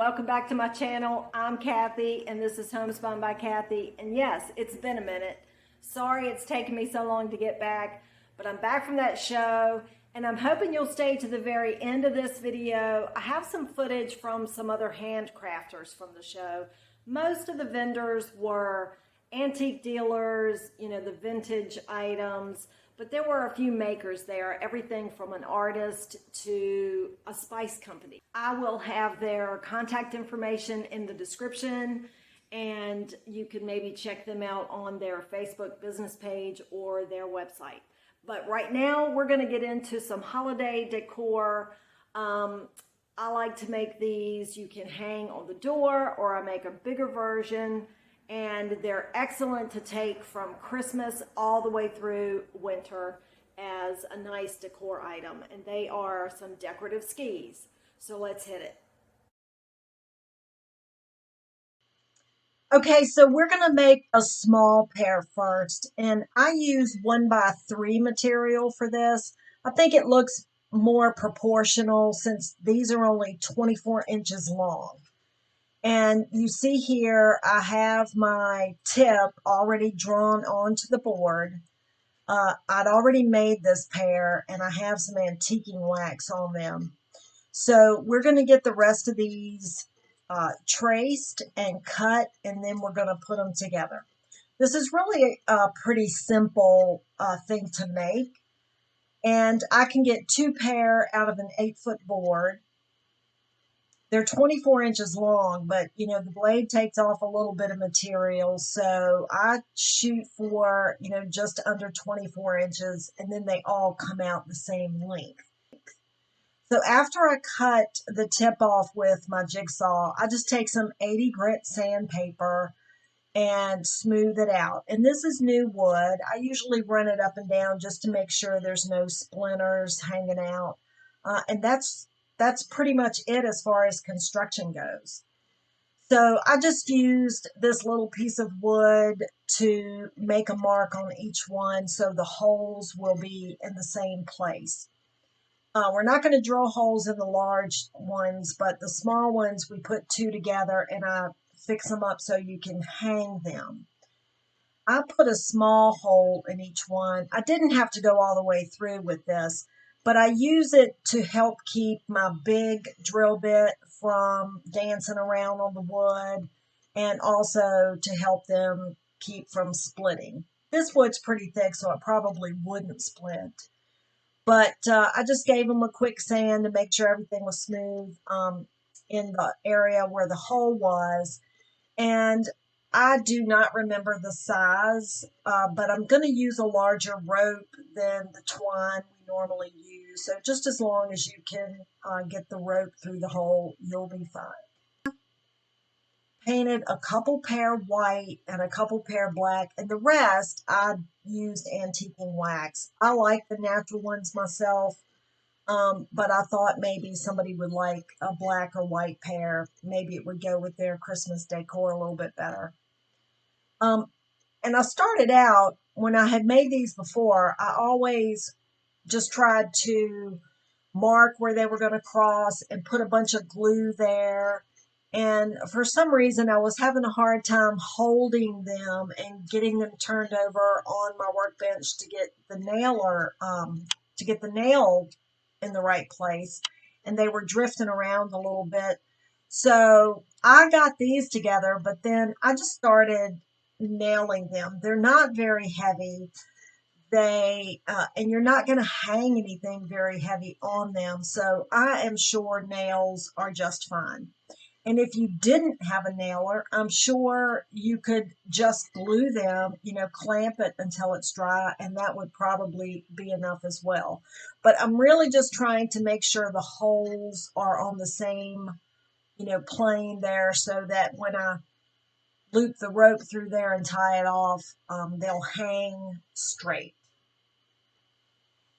welcome back to my channel. I'm Cathy and this is Homespun by Cathy. And yes, it's been a minute. Sorry it's taken me so long to get back, but I'm back from that show and I'm hoping you'll stay to the very end of this video. I have some footage from some other handcrafters from the show. Most of the vendors were antique dealers, you know, the vintage items, but there were a few makers there, everything from an artist to a spice company. I will have their contact information in the description, and you can maybe check them out on their Facebook business page or their website. But right now, we're gonna get into some holiday decor. I like to make these, you can hang on the door, or I make a bigger version, and they're excellent to take from Christmas all the way through winter as a nice decor item. And they are some decorative skis. So let's hit it. Okay, so we're going to make a small pair first, and I use 1x3 material for this. I think it looks more proportional since these are only 24 inches long. And you see here, I have my tip already drawn onto the board. I'd already made this pair, and I have some antiquing wax on them. So we're going to get the rest of these traced and cut, and then we're going to put them together. This is really a pretty simple thing to make. And I can get 2 pair out of an 8-foot board. They're 24 inches long, but you know, the blade takes off a little bit of material. So I shoot for, you know, just under 24 inches, and then they all come out the same length. So after I cut the tip off with my jigsaw, I just take some 80 grit sandpaper and smooth it out. And this is new wood. I usually run it up and down just to make sure there's no splinters hanging out. And that's pretty much it as far as construction goes. So I just used this little piece of wood to make a mark on each one so the holes will be in the same place. We're not going to drill holes in the large ones, but the small ones we put 2 together and I fix them up so you can hang them. I put a small hole in each one. I didn't have to go all the way through with this, but I use it to help keep my big drill bit from dancing around on the wood, and also to help them keep from splitting. This wood's pretty thick, so it probably wouldn't split. But I just gave them a quick sand to make sure everything was smooth in the area where the hole was. And I do not remember the size, but I'm going to use a larger rope than the twine we normally use. So just as long as you can get the rope through the hole, you'll be fine. Painted a couple pair white and a couple pair black, and the rest I used antiquing wax. I like the natural ones myself, but I thought maybe somebody would like a black or white pair. Maybe it would go with their Christmas decor a little bit better. And I started out, when I had made these before, I always just tried to mark where they were going to cross and put a bunch of glue there. And for some reason, I was having a hard time holding them and getting them turned over on my workbench to get the nail in the right place. And they were drifting around a little bit. So I got these together, but then I just started nailing them. They're not very heavy. And you're not going to hang anything very heavy on them. So I am sure nails are just fine. And if you didn't have a nailer, I'm sure you could just glue them, you know, clamp it until it's dry, and that would probably be enough as well. But I'm really just trying to make sure the holes are on the same, you know, plane there, so that when I loop the rope through there and tie it off, they'll hang straight.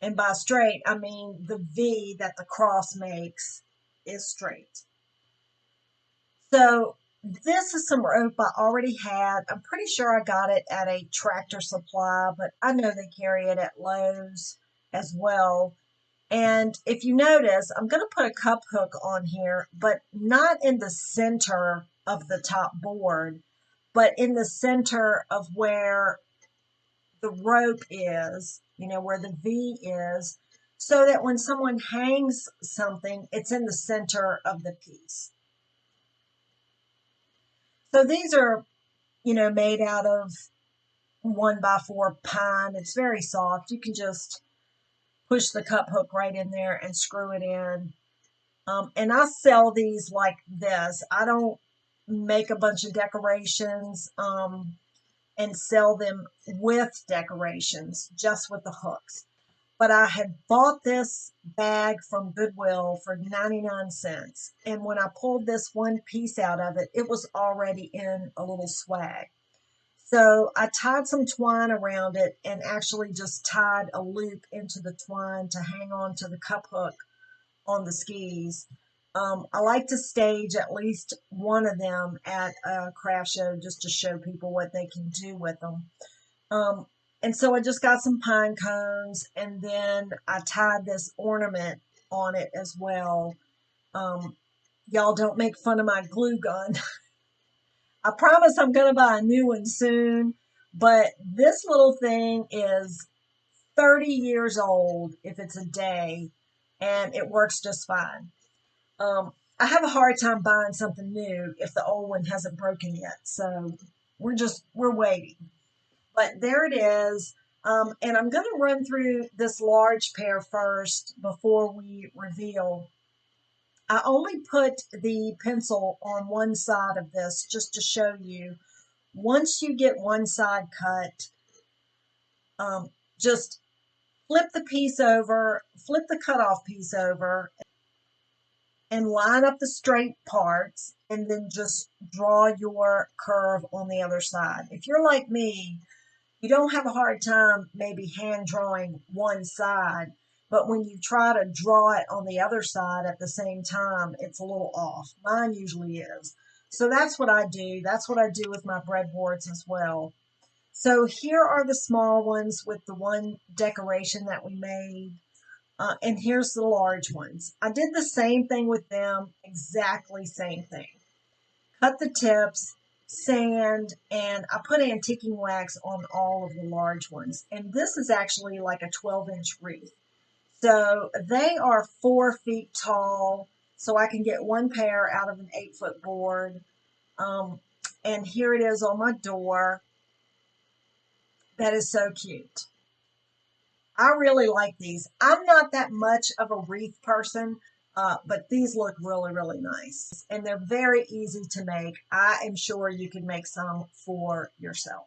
And by straight, I mean the V that the cross makes is straight. So this is some rope I already had. I'm pretty sure I got it at a Tractor Supply, but I know they carry it at Lowe's as well. And if you notice, I'm going to put a cup hook on here, but not in the center of the top board, but in the center of where the rope is, where the V is, so that when someone hangs something, it's in the center of the piece. So these are, made out of 1x4 pine. It's very soft. You can just push the cup hook right in there and screw it in. And I sell these like this. I don't make a bunch of decorations and sell them with decorations, just with the hooks. But I had bought this bag from Goodwill for 99 cents. And when I pulled this one piece out of it, it was already in a little swag. So I tied some twine around it and actually just tied a loop into the twine to hang on to the cup hook on the skis. I like to stage at least one of them at a craft show just to show people what they can do with them. And so I just got some pine cones, and then I tied this ornament on it as well. Y'all don't make fun of my glue gun. I promise I'm going to buy a new one soon, but this little thing is 30 years old if it's a day, and it works just fine. I have a hard time buying something new if the old one hasn't broken yet, so we're waiting. But there it is. And I'm going to run through this large pair first before we reveal. I only put the pencil on one side of this just to show you. Once you get one side cut, just flip the piece over, flip the cutoff piece over, and line up the straight parts, and then just draw your curve on the other side. If you're like me, you don't have a hard time maybe hand drawing one side, but when you try to draw it on the other side at the same time, it's a little off. Mine usually is. So that's what I do. That's what I do with my breadboards as well. So here are the small ones with the one decoration that we made. And here's the large ones. I did the same thing with them, exactly same thing. Cut the tips, sand, and I put antiquing wax on all of the large ones. And this is actually like a 12-inch wreath. So they are 4 feet tall, so I can get one pair out of an 8-foot board. And here it is on my door. That is so cute. I really like these. I'm not that much of a wreath person, but these look really, really nice. And they're very easy to make. I am sure you can make some for yourself.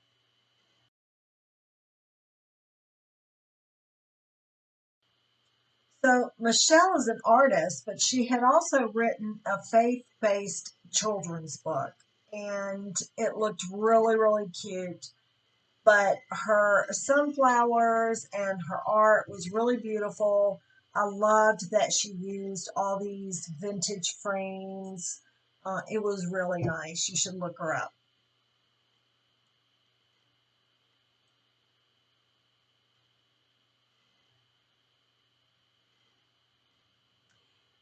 So Michelle is an artist, but she had also written a faith-based children's book. And it looked really, really cute. But her sunflowers and her art was really beautiful. I loved that she used all these vintage frames. It was really nice. You should look her up.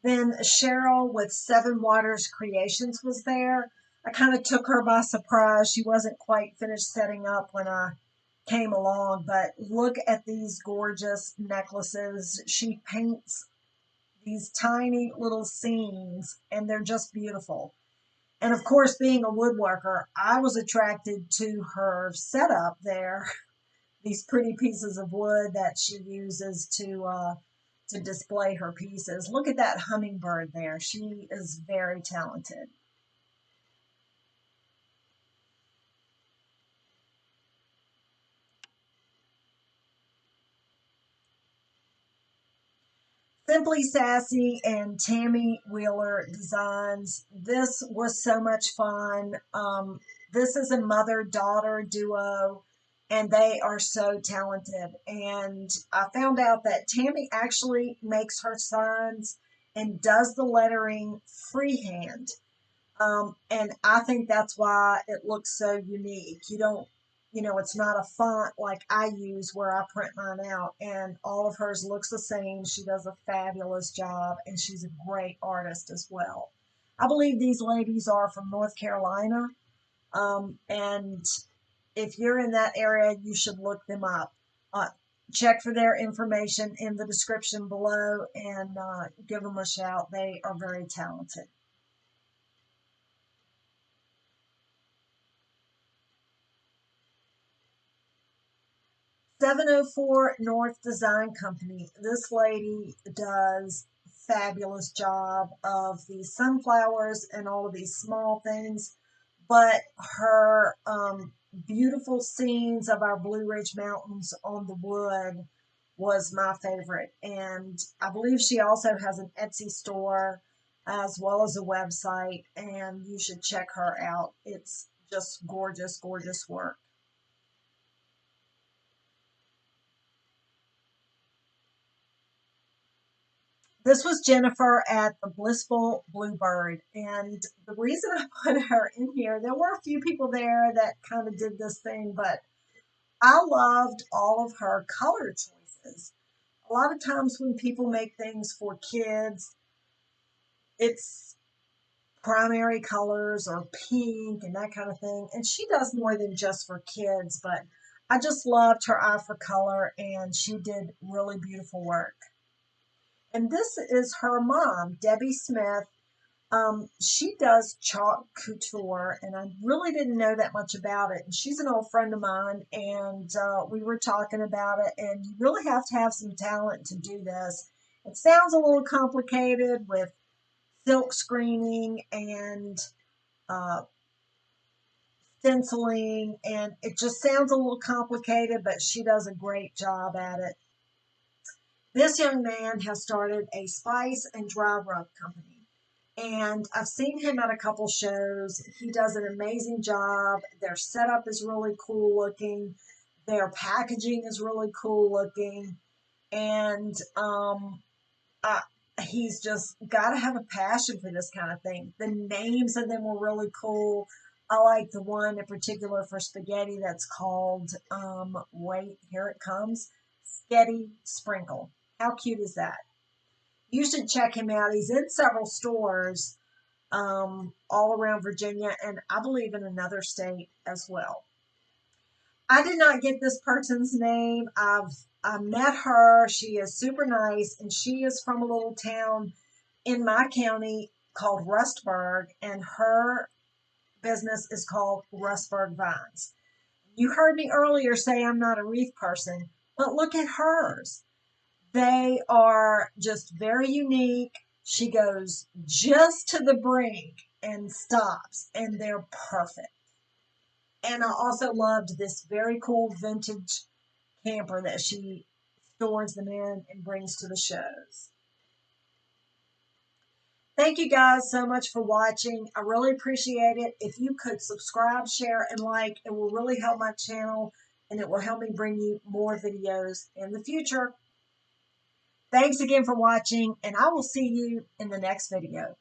Then Cheryl with Seven Waters Creations was there. I kind of took her by surprise. She wasn't quite finished setting up when I came along, but look at these gorgeous necklaces. She paints these tiny little scenes, and they're just beautiful. And of course, being a woodworker, I was attracted to her setup there. These pretty pieces of wood that she uses to display her pieces. Look at that hummingbird there. She is very talented. Simply Sassy and Tammy Wheeler Designs. This was so much fun. This is a mother-daughter duo, and they are so talented. And I found out that Tammy actually makes her signs and does the lettering freehand. And I think that's why it looks so unique. You don't, you know, it's not a font like I use where I print mine out, and all of hers looks the same. She does a fabulous job, and she's a great artist as well. I believe these ladies are from North Carolina, and if you're in that area, you should look them up. Uh, check for their information in the description below and give them a shout. They are very talented. 704 North Design Company. This lady does a fabulous job of these sunflowers and all of these small things, but her beautiful scenes of our Blue Ridge Mountains on the wood was my favorite. And I believe she also has an Etsy store as well as a website, and you should check her out. It's just gorgeous, gorgeous work. This was Jennifer at the Blissful Bluebird. And the reason I put her in here, there were a few people there that kind of did this thing, but I loved all of her color choices. A lot of times when people make things for kids, it's primary colors or pink and that kind of thing. And she does more than just for kids, but I just loved her eye for color, and she did really beautiful work. And this is her mom, Debbie Smith. She does chalk couture, and I really didn't know that much about it. And she's an old friend of mine, and we were talking about it, and you really have to have some talent to do this. It sounds a little complicated with silk screening and uh, stenciling, and it just sounds a little complicated, but she does a great job at it. This young man has started a spice and dry rub company, and I've seen him at a couple shows. He does an amazing job. Their setup is really cool looking. Their packaging is really cool looking, and uh, he's just got to have a passion for this kind of thing. The names of them were really cool. I like the one in particular for spaghetti that's called, wait, here it comes, Spaghetti Sprinkle. How cute is that? You should check him out. He's in several stores all around Virginia, and I believe in another state as well. I did not get this person's name. I met her. She is super nice, and she is from a little town in my county called Rustburg, and her business is called Rustburg Vines. You heard me earlier say I'm not a wreath person, but look at hers. They are just very unique. She goes just to the brink and stops, and they're perfect. And I also loved this very cool vintage camper that she stores them in and brings to the shows. Thank you guys so much for watching. I really appreciate it. If you could subscribe, share, and like, it will really help my channel, and it will help me bring you more videos in the future. Thanks again for watching, and I will see you in the next video.